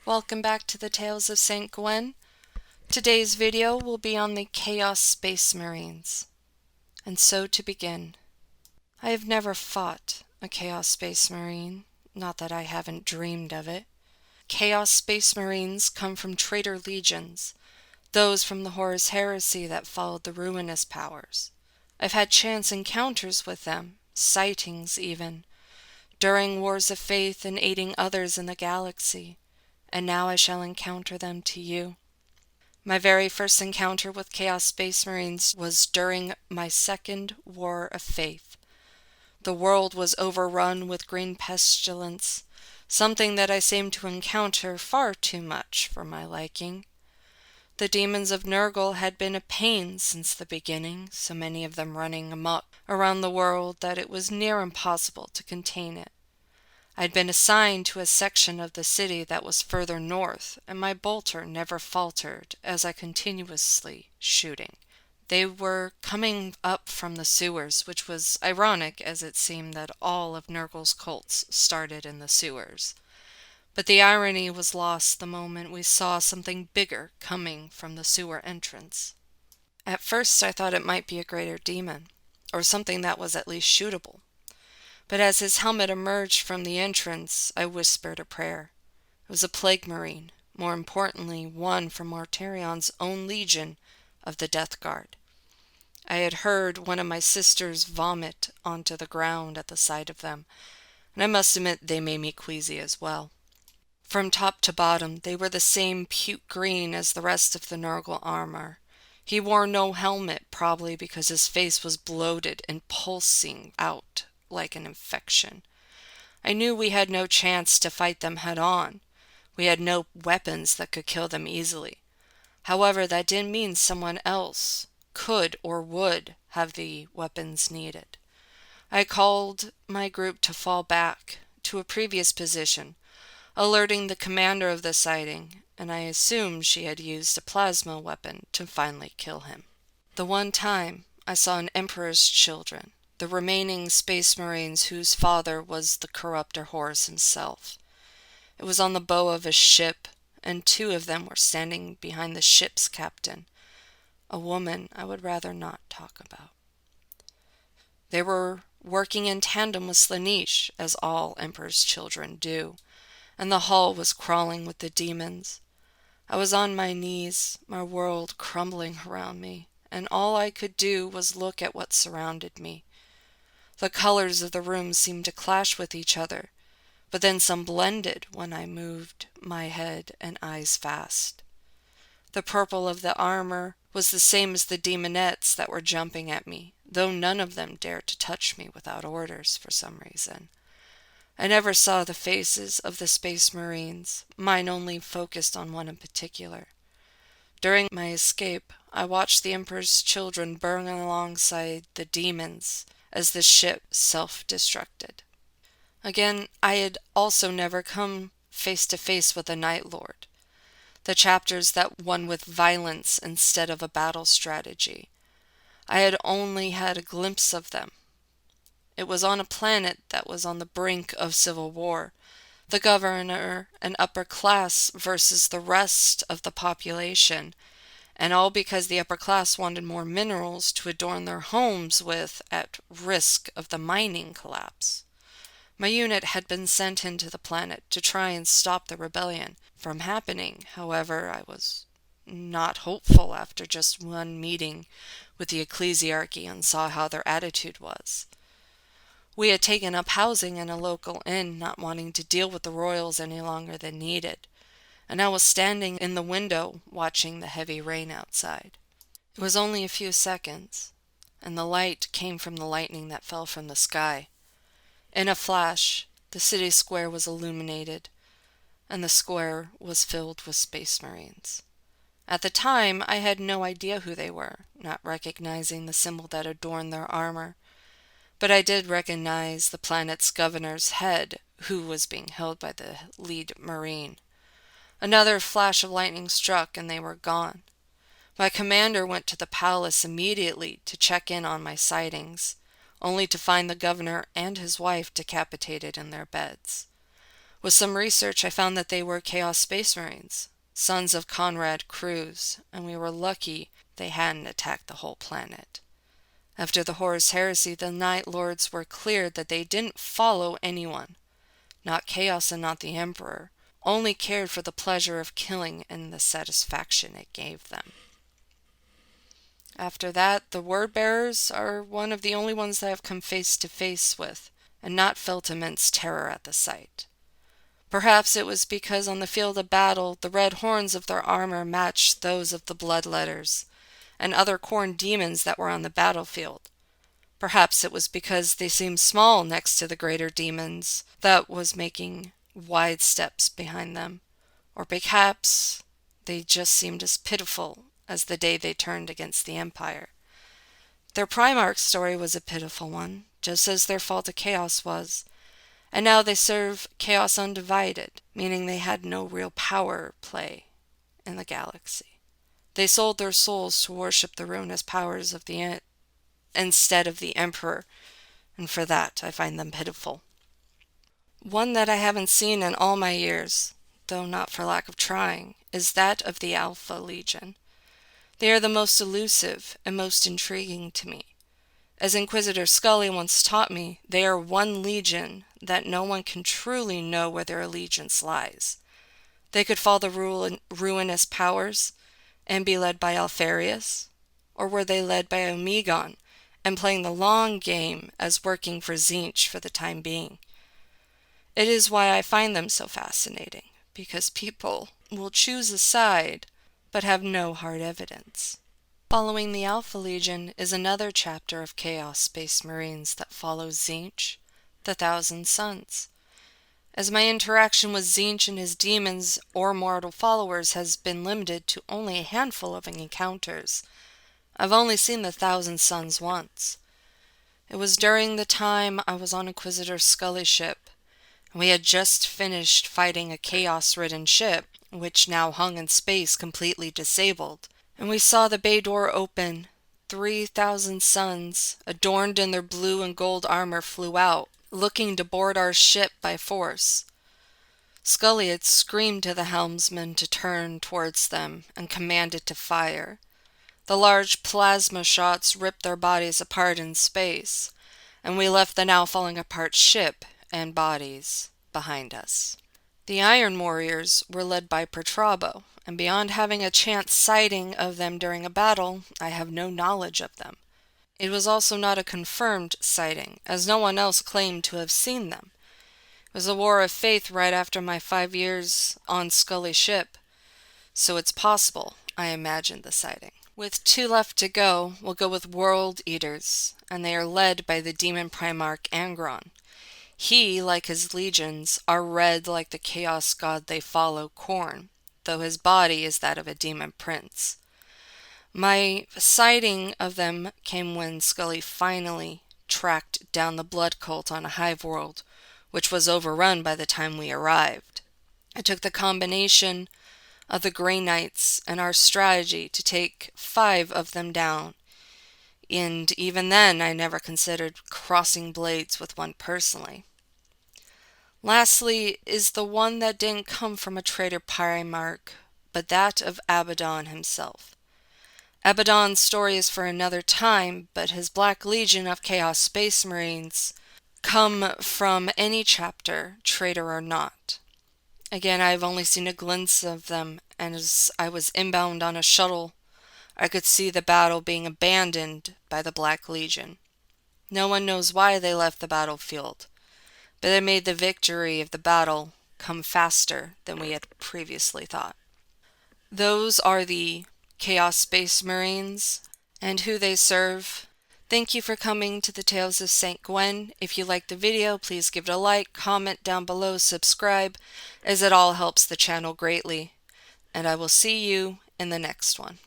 Welcome back to the Tales of St. Gwen. Today's video will be on the Chaos Space Marines. And so to begin, I have never fought a Chaos Space Marine, not that I haven't dreamed of it. Chaos Space Marines come from traitor legions, those from the Horus Heresy that followed the Ruinous Powers. I've had chance encounters with them, sightings even, during wars of faith and aiding others in the galaxy. And now I shall encounter them to you. My very first encounter with Chaos Space Marines was during my second War of Faith. The world was overrun with green pestilence, something that I seemed to encounter far too much for my liking. The demons of Nurgle had been a pain since the beginning, so many of them running amok around the world that it was near impossible to contain it. I'd been assigned to a section of the city that was further north, and my bolter never faltered as I continuously shooting. They were coming up from the sewers, which was ironic as it seemed that all of Nurgle's cults started in the sewers. But the irony was lost the moment we saw something bigger coming from the sewer entrance. At first I thought it might be a greater demon, or something that was at least shootable. But as his helmet emerged from the entrance, I whispered a prayer. It was a plague marine, more importantly, one from Mortarion's own legion of the Death Guard. I had heard one of my sisters vomit onto the ground at the sight of them, and I must admit they made me queasy as well. From top to bottom, they were the same puke green as the rest of the Nurgle armor. He wore no helmet, probably because his face was bloated and pulsing out like an infection. I knew we had no chance to fight them head-on. We had no weapons that could kill them easily. However, that didn't mean someone else could or would have the weapons needed. I called my group to fall back to a previous position, alerting the commander of the sighting, and I assumed she had used a plasma weapon to finally kill him. The one time I saw an Emperor's children, the remaining Space Marines whose father was the corrupter Horus himself. It was on the bow of a ship, and two of them were standing behind the ship's captain, a woman I would rather not talk about. They were working in tandem with Slaanesh, as all Emperor's children do, and the hull was crawling with the demons. I was on my knees, my world crumbling around me, and all I could do was look at what surrounded me. The colors of the room seemed to clash with each other, but then some blended when I moved my head and eyes fast. The purple of the armor was the same as the demonettes that were jumping at me, though none of them dared to touch me without orders for some reason. I never saw the faces of the Space Marines, mine only focused on one in particular. During my escape, I watched the Emperor's children burn alongside the demons as the ship self-destructed. Again, I had also never come face to face with a Night Lord. The chapters that won with violence instead of a battle strategy. I had only had a glimpse of them. It was on a planet that was on the brink of civil war. The governor and upper class versus the rest of the population, and all because the upper class wanted more minerals to adorn their homes with at risk of the mining collapse. My unit had been sent into the planet to try and stop the rebellion from happening. However, I was not hopeful after just one meeting with the ecclesiarchy and saw how their attitude was. We had taken up housing in a local inn, not wanting to deal with the royals any longer than needed, and I was standing in the window watching the heavy rain outside. It was only a few seconds, and the light came from the lightning that fell from the sky. In a flash, the city square was illuminated, and the square was filled with Space Marines. At the time, I had no idea who they were, not recognizing the symbol that adorned their armor. But I did recognize the planet's governor's head, who was being held by the lead Marine. Another flash of lightning struck, and they were gone. My commander went to the palace immediately to check in on my sightings, only to find the governor and his wife decapitated in their beds. With some research, I found that they were Chaos Space Marines, sons of Conrad Cruz, and we were lucky they hadn't attacked the whole planet. After the Horus Heresy, the Night Lords were cleared that they didn't follow anyone, not Chaos and not the Emperor, only cared for the pleasure of killing and the satisfaction it gave them. After that, the Word Bearers are one of the only ones that I've come face to face with, and not felt immense terror at the sight. Perhaps it was because on the field of battle the red horns of their armor matched those of the Bloodletters and other Khorne demons that were on the battlefield. Perhaps it was because they seemed small next to the greater demons that was making wide steps behind them. Or perhaps they just seemed as pitiful as the day they turned against the Empire. Their Primarch story was a pitiful one, just as their Fall to Chaos was. And now they serve Chaos undivided, meaning they had no real power play in the galaxy. They sold their souls to worship the ruinous powers of instead of the Emperor, and for that I find them pitiful. One that I haven't seen in all my years, though not for lack of trying, is that of the Alpha Legion. They are the most elusive and most intriguing to me. As Inquisitor Scully once taught me, they are one legion that no one can truly know where their allegiance lies. They could follow the ruinous powers and be led by Alfarius, or were they led by Omegon and playing the long game as working for Tzeentch for the time being? It is why I find them so fascinating, because people will choose a side but have no hard evidence. Following the Alpha Legion is another chapter of Chaos Space Marines that follows Tzeentch, the Thousand Sons. As my interaction with Tzeentch and his demons or mortal followers has been limited to only a handful of encounters, I've only seen the Thousand Sons once. It was during the time I was on Inquisitor Scully's ship, and we had just finished fighting a chaos-ridden ship, which now hung in space completely disabled. And we saw the bay door open. 3,000 suns, adorned in their blue and gold armor, flew out, looking to board our ship by force. Scully had screamed to the helmsman to turn towards them and commanded to fire. The large plasma shots ripped their bodies apart in space, and we left the now falling apart ship and bodies behind us. The Iron Warriors were led by Pertrabo, and beyond having a chance sighting of them during a battle, I have no knowledge of them. It was also not a confirmed sighting, as no one else claimed to have seen them. It was a war of faith right after my 5 years on Scully's ship, so it's possible I imagined the sighting. With 2 left to go, we'll go with World Eaters, and they are led by the Demon Primarch Angron. He, like his legions, are red like the chaos god they follow, Khorne, though his body is that of a demon prince. My sighting of them came when Scully finally tracked down the blood cult on a hive world, which was overrun by the time we arrived. I took the combination of the Grey Knights and our strategy to take 5 of them down, and even then I never considered crossing blades with one personally. Lastly is the one that didn't come from a traitor Primarch, but that of Abaddon himself. Abaddon's story is for another time, but his Black Legion of Chaos Space Marines come from any chapter, traitor or not. Again, I've only seen a glimpse of them, and as I was inbound on a shuttle, I could see the battle being abandoned by the Black Legion. No one knows why they left the battlefield, but it made the victory of the battle come faster than we had previously thought. Those are the Chaos Space Marines and who they serve. Thank you for coming to the Tales of St. Gwen. If you liked the video, please give it a like, comment down below, subscribe, as it all helps the channel greatly. And I will see you in the next one.